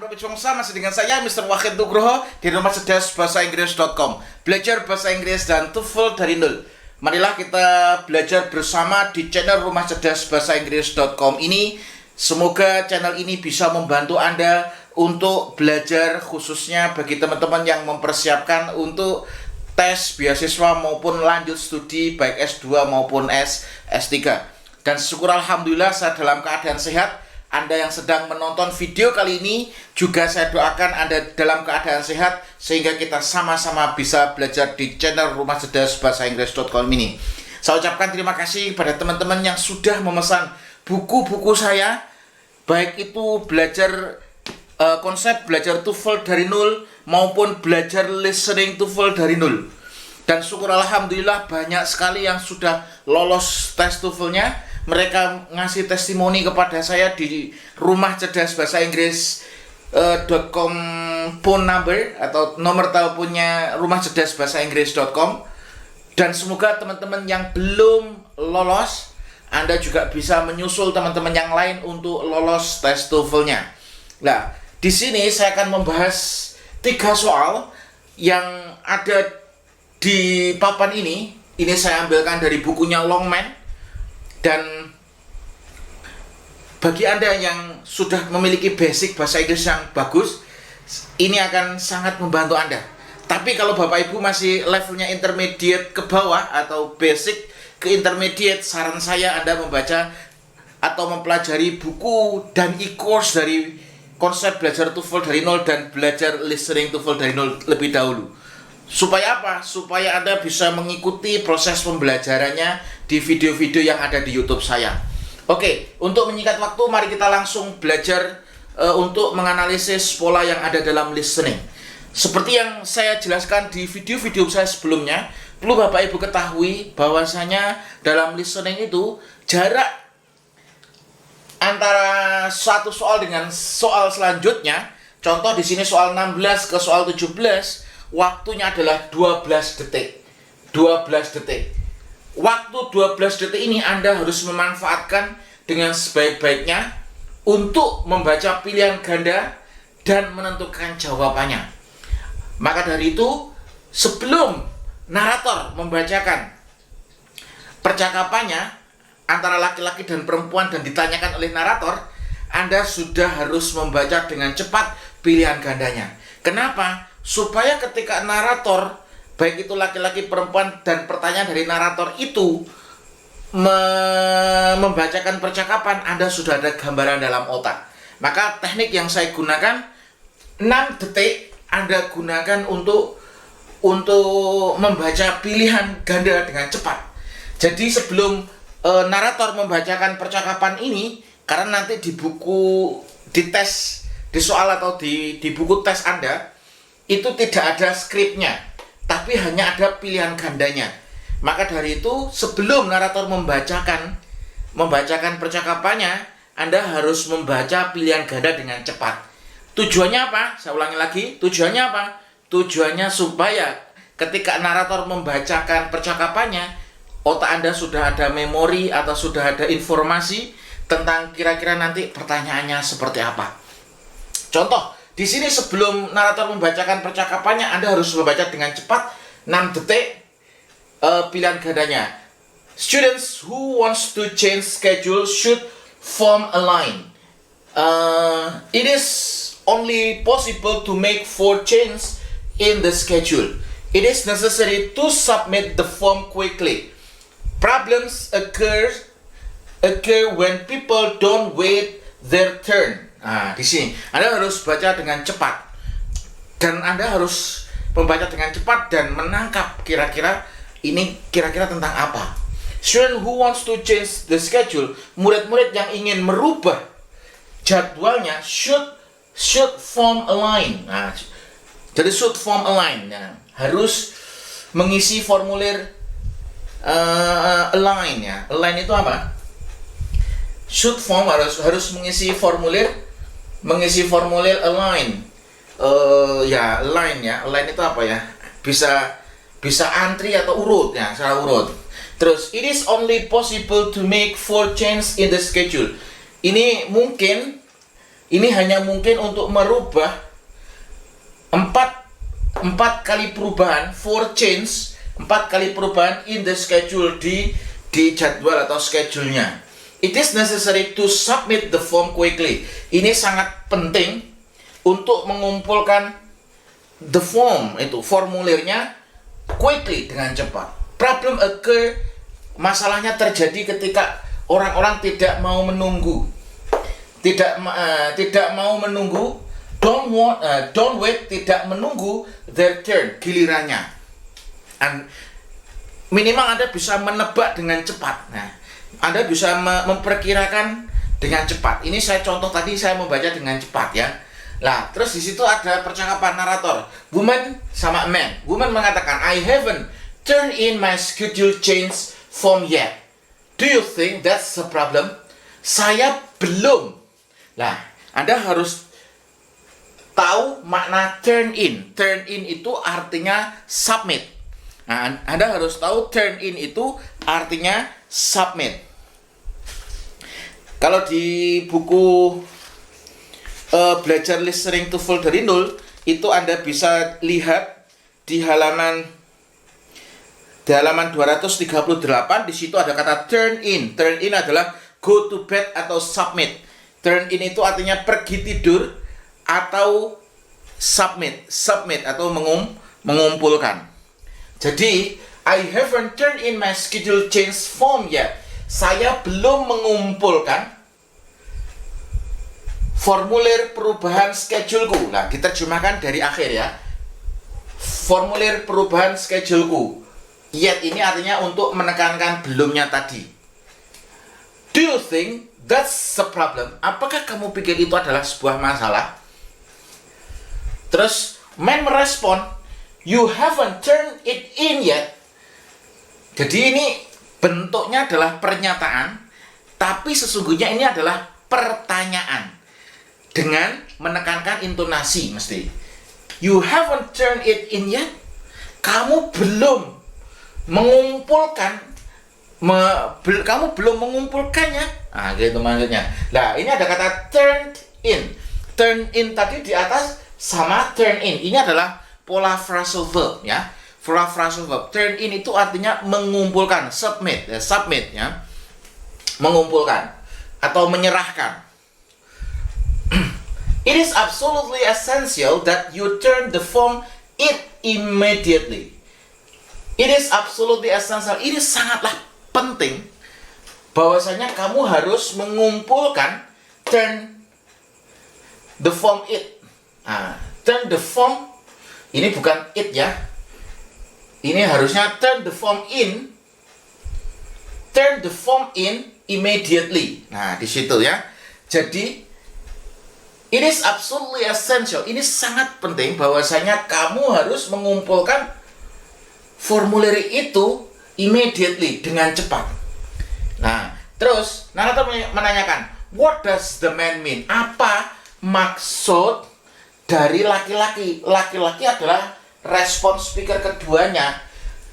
Bapak Jongsa, masih dengan saya Mr. Wahid Nugroho di Rumah Cerdas Bahasa Inggris.com. Belajar bahasa Inggris dan TOEFL dari nol. Marilah kita belajar bersama di channel Rumah Cerdas Bahasa Inggris.com ini. Semoga channel ini bisa membantu Anda untuk belajar, khususnya bagi teman-teman yang mempersiapkan untuk tes beasiswa maupun lanjut studi baik S2 maupun S3. Dan syukur alhamdulillah saya dalam keadaan sehat. Anda yang sedang menonton video kali ini juga saya doakan Anda dalam keadaan sehat sehingga kita sama-sama bisa belajar di channel Rumah Cerdas Bahasa Inggris.com ini. Saya ucapkan terima kasih kepada teman-teman yang sudah memesan buku-buku saya, baik itu belajar konsep belajar TOEFL dari nol maupun belajar listening TOEFL dari nol. Dan syukur alhamdulillah banyak sekali yang sudah lolos tes TOEFL-nya. Mereka ngasih testimoni kepada saya di Rumah Cerdas Bahasa Inggris.com phone number atau nomor teleponnya Rumah Cerdas Bahasa Inggris.com. Dan semoga teman-teman yang belum lolos, Anda juga bisa menyusul teman-teman yang lain untuk lolos tes TOEFL-nya. Nah, di sini saya akan membahas 3 soal yang ada di papan ini. Ini saya ambilkan dari bukunya Longman. Dan bagi Anda yang sudah memiliki basic bahasa Inggris yang bagus, ini akan sangat membantu Anda. Tapi kalau Bapak Ibu masih levelnya intermediate ke bawah atau basic ke intermediate, saran saya Anda membaca atau mempelajari buku dan e-course dari konsep belajar TOEFL dari nol dan belajar listening TOEFL dari nol lebih dahulu. Supaya apa? Supaya Anda bisa mengikuti proses pembelajarannya di video-video yang ada di YouTube saya. Oke, untuk menyingkat waktu, mari kita langsung belajar untuk menganalisis pola yang ada dalam listening. Seperti yang saya jelaskan di video-video saya sebelumnya, perlu Bapak Ibu ketahui bahwasanya dalam listening itu jarak antara satu soal dengan soal selanjutnya, contoh di sini soal 16 ke soal 17, waktunya adalah 12 detik. 12 detik. Waktu 12 detik ini Anda harus memanfaatkan dengan sebaik-baiknya untuk membaca pilihan ganda dan menentukan jawabannya. Maka dari itu, sebelum narator membacakan percakapannya antara laki-laki dan perempuan dan ditanyakan oleh narator, Anda sudah harus membaca dengan cepat pilihan gandanya. Kenapa? Supaya ketika narator, baik itu laki-laki, perempuan, dan pertanyaan dari narator itu membacakan percakapan, Anda sudah ada gambaran dalam otak. Maka teknik yang saya gunakan 6 detik Anda gunakan untuk membaca pilihan ganda dengan cepat. Jadi sebelum narator membacakan percakapan ini, karena nanti di buku, di tes, di soal atau di buku tes Anda itu tidak ada skripnya, tapi hanya ada pilihan gandanya. Maka dari itu, sebelum narator membacakan percakapannya, Anda harus membaca pilihan ganda dengan cepat. Tujuannya apa? Saya ulangi lagi, tujuannya apa? Tujuannya supaya ketika narator membacakan percakapannya, otak Anda sudah ada memori atau sudah ada informasi tentang kira-kira nanti pertanyaannya seperti apa. Contoh, di sini sebelum narator membacakan percakapannya, Anda harus membaca dengan cepat 6 detik pilihan gandanya. Students who wants to change schedule should form a line. It is only possible to make 4 changes in the schedule. It is necessary to submit the form quickly. Problems occur when people don't wait their turn. Nah, di sini Anda harus baca dengan cepat dan Anda harus membaca dengan cepat dan menangkap kira-kira tentang apa. Student who wants to change the schedule, murid-murid yang ingin merubah jadwalnya should form a line. Nah, jadi should form a line, nah, harus mengisi formulir a line ya. A line itu apa? Should form harus mengisi formulir a line. Ya, line ya. Line itu apa ya? Bisa antri atau urut ya, secara urut. Terus, it is only possible to make 4 changes in the schedule. Ini mungkin Ini hanya mungkin untuk merubah empat kali perubahan, 4 change, 4 kali perubahan in the schedule di jadwal atau schedule-nya. It is necessary to submit the form quickly. Ini sangat penting untuk mengumpulkan the form, itu formulirnya quickly, dengan cepat. Problem occur, masalahnya terjadi ketika orang-orang tidak mau menunggu. Tidak mau menunggu, don't wait, tidak menunggu their turn, gilirannya. Minimal Anda bisa menebak dengan cepat. Nah, Anda bisa memperkirakan dengan cepat. Ini saya contoh tadi, saya membaca dengan cepat ya. Nah, terus di situ ada percakapan narator, woman sama man. Woman mengatakan, I haven't turned in my schedule change form yet. Do you think that's a problem? Saya belum. Nah, Anda harus tahu makna turn in. Turn in itu artinya submit. Nah, Anda harus tahu turn in itu artinya submit. Kalau di buku belajar listening TOEFL dari nol, itu Anda bisa lihat di halaman 238, di situ ada kata turn in. Turn in adalah go to bed atau submit. Turn in itu artinya pergi tidur atau submit atau mengumpulkan. Jadi, I haven't turned in my schedule change form yet. Saya belum mengumpulkan formulir perubahan scheduleku. Nah, diterjemahkan dari akhir ya. Formulir perubahan scheduleku. Yet ini artinya untuk menekankan belumnya tadi. Do you think that's the problem? Apakah kamu pikir itu adalah sebuah masalah? Terus man merespon, you haven't turned it in yet. Jadi ini bentuknya adalah pernyataan, tapi sesungguhnya ini adalah pertanyaan dengan menekankan intonasi mesti. You haven't turned it in yet. Kamu belum mengumpulkan, kamu belum mengumpulkannya. Nah, gitu maksudnya. Nah, ini ada kata turned in. Turn in tadi di atas sama turn in. Ini adalah pola phrasal verb ya. Pola phrasal verb. Turn in itu artinya mengumpulkan, submit ya. Mengumpulkan atau menyerahkan. It is absolutely essential that you turn the form in immediately. It is absolutely essential. Ini sangatlah penting bahwasanya kamu harus mengumpulkan turn the form it. Turn the form, ini bukan it ya. Ini harusnya turn the form in. Turn the form in immediately. Nah, di situ ya. Jadi it is absolutely essential. Ini sangat penting bahwasanya kamu harus mengumpulkan formulir itu immediately, dengan cepat. Nah, terus narator menanyakan, what does the man mean? Apa maksud dari laki-laki? Laki-laki adalah respon speaker keduanya.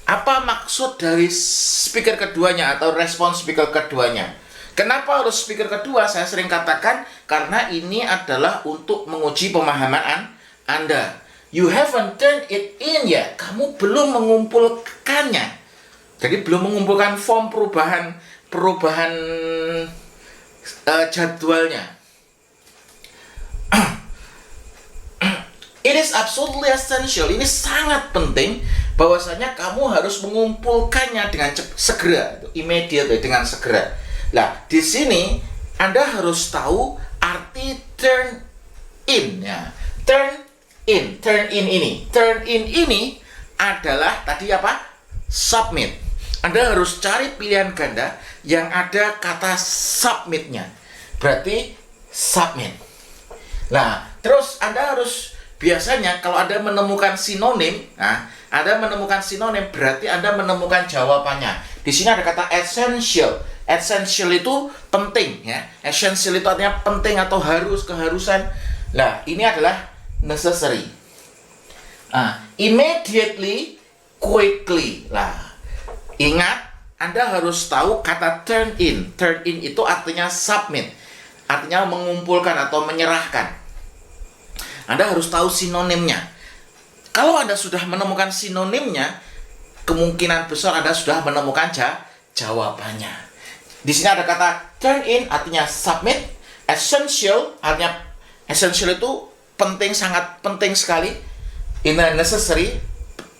Apa maksud dari speaker keduanya atau respon speaker keduanya? Kenapa harus speaker kedua? Saya sering katakan karena ini adalah untuk menguji pemahaman Anda. You haven't turned it in yet. Kamu belum mengumpulkannya. Jadi belum mengumpulkan form perubahan jadwalnya. It is absolutely essential. Ini sangat penting bahwasanya kamu harus mengumpulkannya dengan segera, immediate, dengan segera. Nah, di sini Anda harus tahu arti turn in ya. Turn in ini. Turn in ini adalah tadi apa? Submit. Anda harus cari pilihan ganda yang ada kata submitnya. Berarti submit. Nah, terus Anda harus biasanya kalau Anda menemukan sinonim, Anda menemukan sinonim berarti Anda menemukan jawabannya. Di sini ada kata essential. Essential itu penting ya. Essential itu artinya penting atau harus, keharusan. Nah, ini adalah necessary. Immediately, quickly. Lah, ingat, Anda harus tahu kata turn in. Turn in itu artinya submit. artinya mengumpulkan atau menyerahkan. Anda harus tahu sinonimnya. Kalau Anda sudah menemukan sinonimnya, kemungkinan besar Anda sudah menemukan jawabannya. Di sini ada kata turn in, artinya submit. Essential, artinya essential itu penting, sangat penting sekali. Necessary,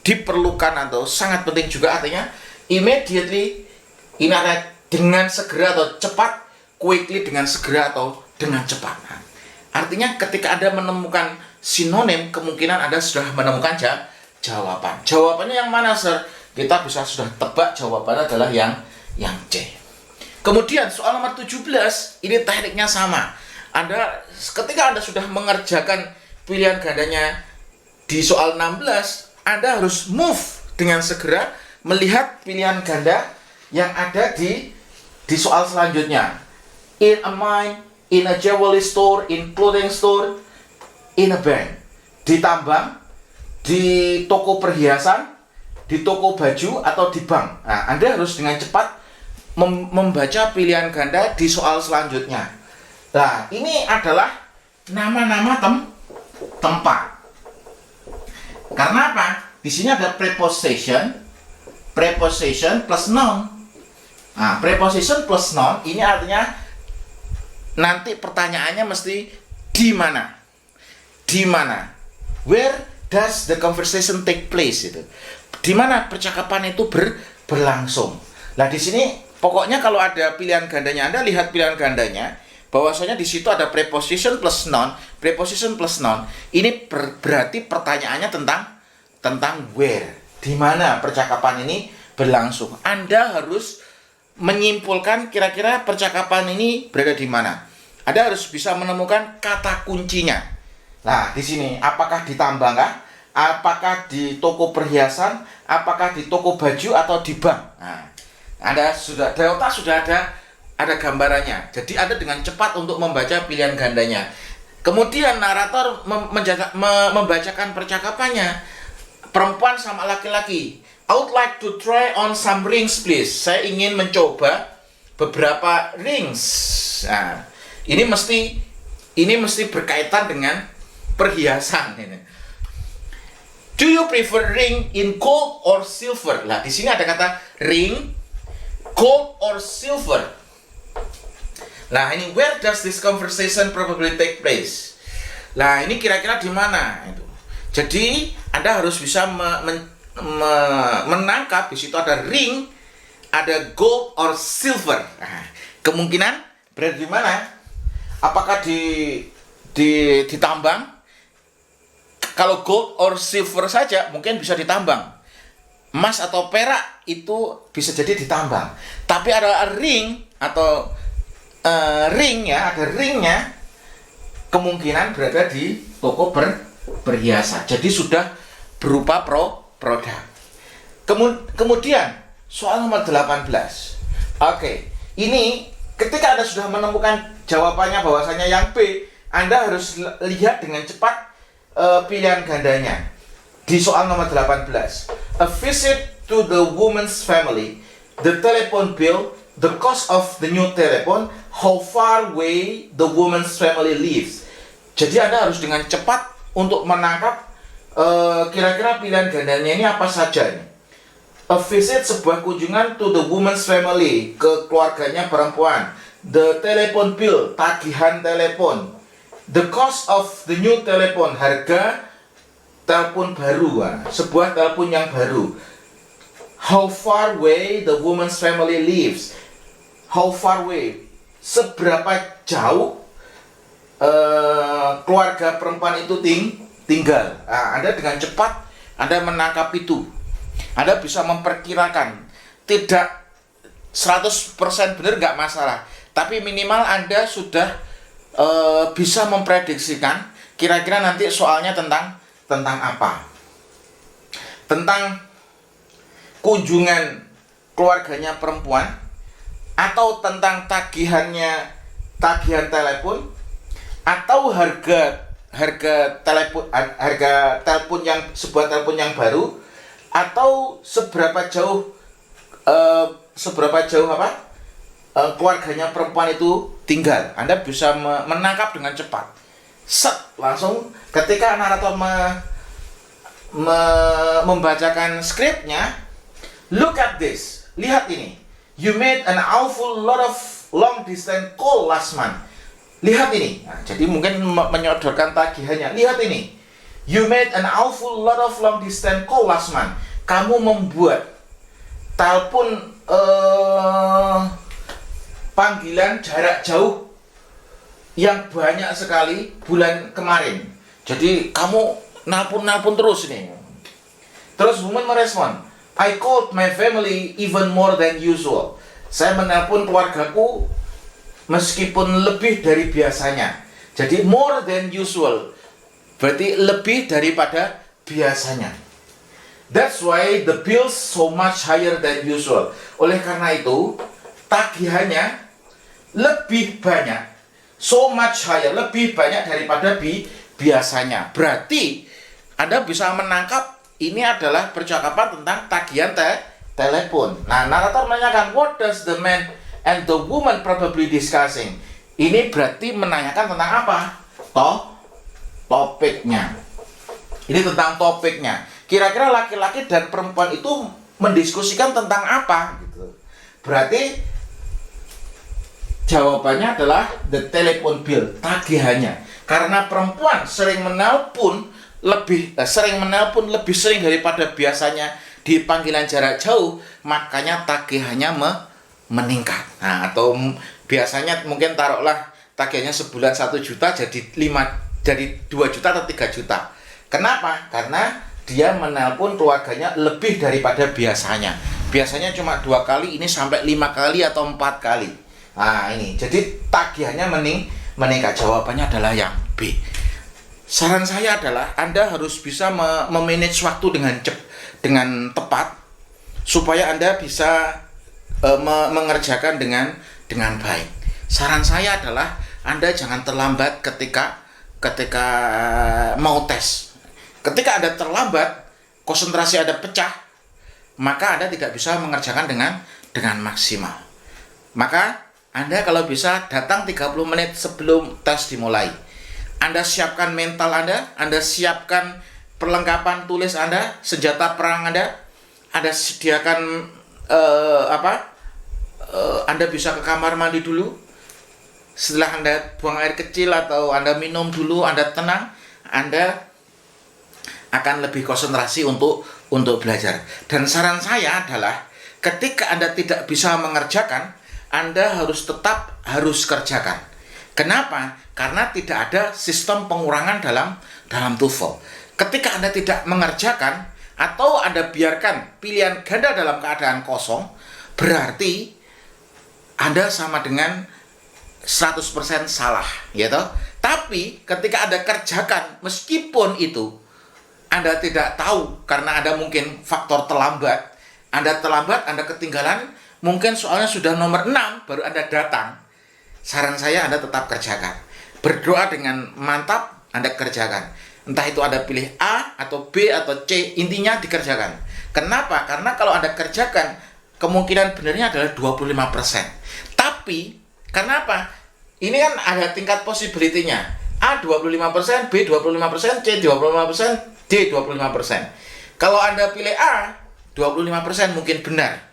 diperlukan atau sangat penting juga, artinya immediately, ini artinya dengan segera atau cepat. Quickly, dengan segera atau dengan cepat. Artinya ketika Anda menemukan sinonim, kemungkinan Anda sudah menemukan jawaban. Jawabannya yang mana, Sir? Kita bisa sudah tebak jawabannya adalah yang C. Kemudian soal nomor 17, ini tekniknya sama. Ketika Anda sudah mengerjakan pilihan gandanya di soal 16, Anda harus move dengan segera melihat pilihan ganda yang ada di soal selanjutnya. In a mine, in a jewelry store, in clothing store, in a bank. Di tambang, di toko perhiasan, di toko baju, atau di bank. Nah, Anda harus dengan cepat membaca pilihan ganda di soal selanjutnya. Nah, ini adalah nama-nama tempat. Karena apa? Di sini ada preposition plus noun. Nah, preposition plus noun ini artinya nanti pertanyaannya mesti di mana? Di mana? Where does the conversation take place itu? Di mana percakapan itu berlangsung. Nah, di sini pokoknya kalau ada pilihan gandanya, Anda lihat pilihan gandanya, bahwasanya di situ ada preposition plus noun. Preposition plus noun ini berarti pertanyaannya tentang where, di mana percakapan ini berlangsung. Anda harus menyimpulkan kira-kira percakapan ini berada di mana. Anda harus bisa menemukan kata kuncinya. Nah, di sini apakah di tambang kah? Apakah di toko perhiasan? Apakah di toko baju atau di bank? Nah, Anda sudah ada gambarannya. Jadi Anda dengan cepat untuk membaca pilihan gandanya. Kemudian narator membacakan percakapannya. Perempuan sama laki-laki. I would like to try on some rings, please. Saya ingin mencoba beberapa rings. Nah, ini mesti berkaitan dengan perhiasan ini. Do you prefer ring in gold or silver? Nah, di sini ada kata ring, gold or silver. Nah, ini where does this conversation probably take place? Nah, ini kira-kira di mana itu? Jadi, Anda harus bisa menangkap di situ ada ring, ada gold or silver. Nah, kemungkinan berada di mana? Apakah di tambang? Kalau gold or silver saja mungkin bisa ditambang. Emas atau perak itu bisa jadi ditambang. Tapi ada ring atau ring ya, ada ringnya, kemungkinan berada di toko perhiasan. Jadi sudah berupa produk. Kemudian soal nomor 18. Oke, ini ketika Anda sudah menemukan jawabannya bahwasanya yang B, Anda harus lihat dengan cepat pilihan gandanya. Di soal nomor 18, a visit to the woman's family, the telephone bill, the cost of the new telephone, how far away the woman's family lives. Jadi Anda harus dengan cepat untuk menangkap kira-kira pilihan gandanya ini apa saja nih. A visit, sebuah kunjungan to the woman's family, ke keluarganya perempuan. The telephone bill, tagihan telepon. The cost of the new telephone, harga telepon baru, sebuah telepon yang baru. How far away the woman's family lives. How far away, seberapa jauh keluarga perempuan itu tinggal. Nah, Anda dengan cepat Anda menangkap itu. Anda bisa memperkirakan. Tidak 100% benar, nggak masalah. Tapi minimal Anda sudah bisa memprediksikan kira-kira nanti soalnya tentang apa. Tentang kunjungan keluarganya perempuan, atau tentang tagihan telepon, atau harga telepon yang sebuah telepon yang baru, atau seberapa jauh keluarganya perempuan itu tinggal, Anda bisa menangkap dengan cepat. Set, langsung ketika narator membacakan skripnya, look at this, lihat ini. You made an awful lot of long distance call last month. Lihat ini. Nah, jadi mungkin menyodorkan tagihannya. Lihat ini. You made an awful lot of long distance call last month. Kamu membuat telepon panggilan jarak jauh yang banyak sekali bulan kemarin. Jadi kamu nelpon terus ini. Terus woman merespon, I called my family even more than usual. Saya menelpon keluargaku meskipun lebih dari biasanya. Jadi more than usual berarti lebih daripada biasanya. That's why the bills so much higher than usual. Oleh karena itu tagihannya lebih banyak. So much higher, lebih banyak daripada biasanya. Berarti Anda bisa menangkap ini adalah percakapan tentang tagihan telepon. Nah, narator menanyakan, what does the man and the woman probably discussing? Ini berarti menanyakan tentang apa? Topiknya. Ini tentang topiknya. Kira-kira laki-laki dan perempuan itu mendiskusikan tentang apa? Gitu. Berarti jawabannya adalah the telephone bill, tagihannya. Karena perempuan sering menelpon lebih sering daripada biasanya di panggilan jarak jauh, makanya tagihannya meningkat. Nah, atau biasanya mungkin taruhlah tagihannya sebulan 1 juta jadi 2 juta atau 3 juta. Kenapa? Karena dia menelpon keluarganya lebih daripada biasanya. Biasanya cuma 2 kali, ini sampai 5 kali atau 4 kali. Nah, ini jadi tagihannya meningkat. Jawabannya adalah yang B. Saran saya adalah Anda harus bisa memanage waktu dengan tepat supaya Anda bisa mengerjakan dengan baik. Saran saya adalah Anda jangan terlambat ketika mau tes. Ketika Anda terlambat, konsentrasi Anda pecah, maka Anda tidak bisa mengerjakan dengan maksimal. Maka Anda kalau bisa datang 30 menit sebelum tes dimulai. Anda siapkan mental Anda siapkan perlengkapan tulis Anda, senjata perang Anda sediakan Anda bisa ke kamar mandi dulu. Setelah Anda buang air kecil atau Anda minum dulu, Anda tenang, Anda akan lebih konsentrasi untuk belajar. Dan saran saya adalah ketika Anda tidak bisa mengerjakan, Anda tetap harus kerjakan. Kenapa? Karena tidak ada sistem pengurangan dalam TOEFL. Ketika Anda tidak mengerjakan atau Anda biarkan pilihan ganda dalam keadaan kosong, berarti Anda sama dengan 100% salah, gitu. Tapi ketika Anda kerjakan, meskipun itu Anda tidak tahu karena Anda mungkin faktor terlambat, Anda ketinggalan, mungkin soalnya sudah nomor 6 baru Anda datang. Saran saya Anda tetap kerjakan. Berdoa dengan mantap, Anda kerjakan. Entah itu Anda pilih A atau B atau C, intinya dikerjakan. Kenapa? Karena kalau Anda kerjakan, kemungkinan benarnya adalah 25%. Tapi, karena apa? Ini kan ada tingkat possibility-nya. A 25%, B 25%, C 25%, D 25%. Kalau Anda pilih A, 25% mungkin benar.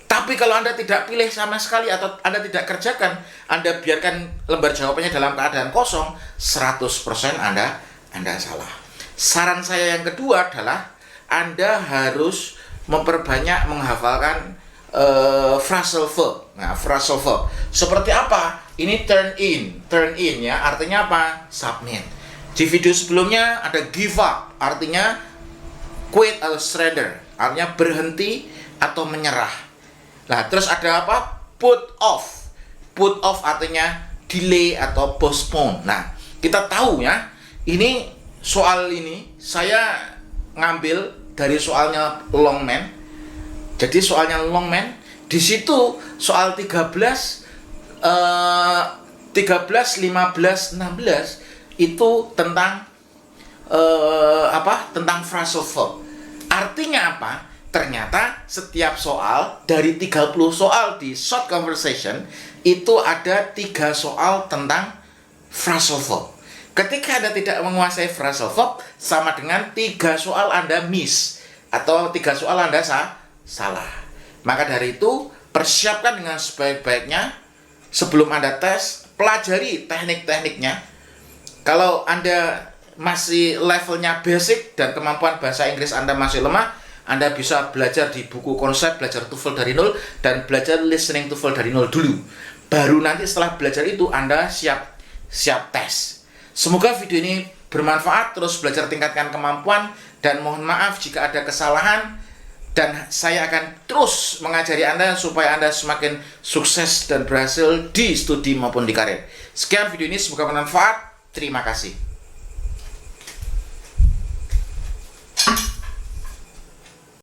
Tapi kalau Anda tidak pilih sama sekali atau Anda tidak kerjakan, Anda biarkan lembar jawabannya dalam keadaan kosong, 100% Anda salah. Saran saya yang kedua adalah Anda harus memperbanyak menghafalkan phrasal verb. Nah, phrasal verb seperti apa? Ini turn in ya, artinya apa? Submit. Di video sebelumnya ada give up, artinya quit atau surrender, artinya berhenti atau menyerah. Nah, terus ada apa? Put off. Put off artinya delay atau postpone. Nah, kita tahu ya, ini soal ini saya ngambil dari soalnya Longman. Jadi soalnya Longman, di situ soal 13, 15, 16 itu tentang tentang phrasal verb. Artinya apa? ternyata setiap soal dari 30 soal di short conversation itu ada 3 soal tentang phrasal verb. Ketika Anda tidak menguasai phrasal verb, sama dengan 3 soal Anda miss atau 3 soal Anda salah. Maka dari itu, persiapkan dengan sebaik-baiknya. Sebelum Anda tes, pelajari teknik-tekniknya. Kalau Anda masih levelnya basic dan kemampuan bahasa Inggris Anda masih lemah, Anda bisa belajar di buku konsep, belajar TOEFL dari nol, dan belajar listening TOEFL dari nol dulu. Baru nanti setelah belajar itu Anda siap tes. Semoga video ini bermanfaat, terus belajar tingkatkan kemampuan, dan mohon maaf jika ada kesalahan, dan saya akan terus mengajari Anda supaya Anda semakin sukses dan berhasil di studi maupun di karir. Sekian video ini, semoga bermanfaat. Terima kasih.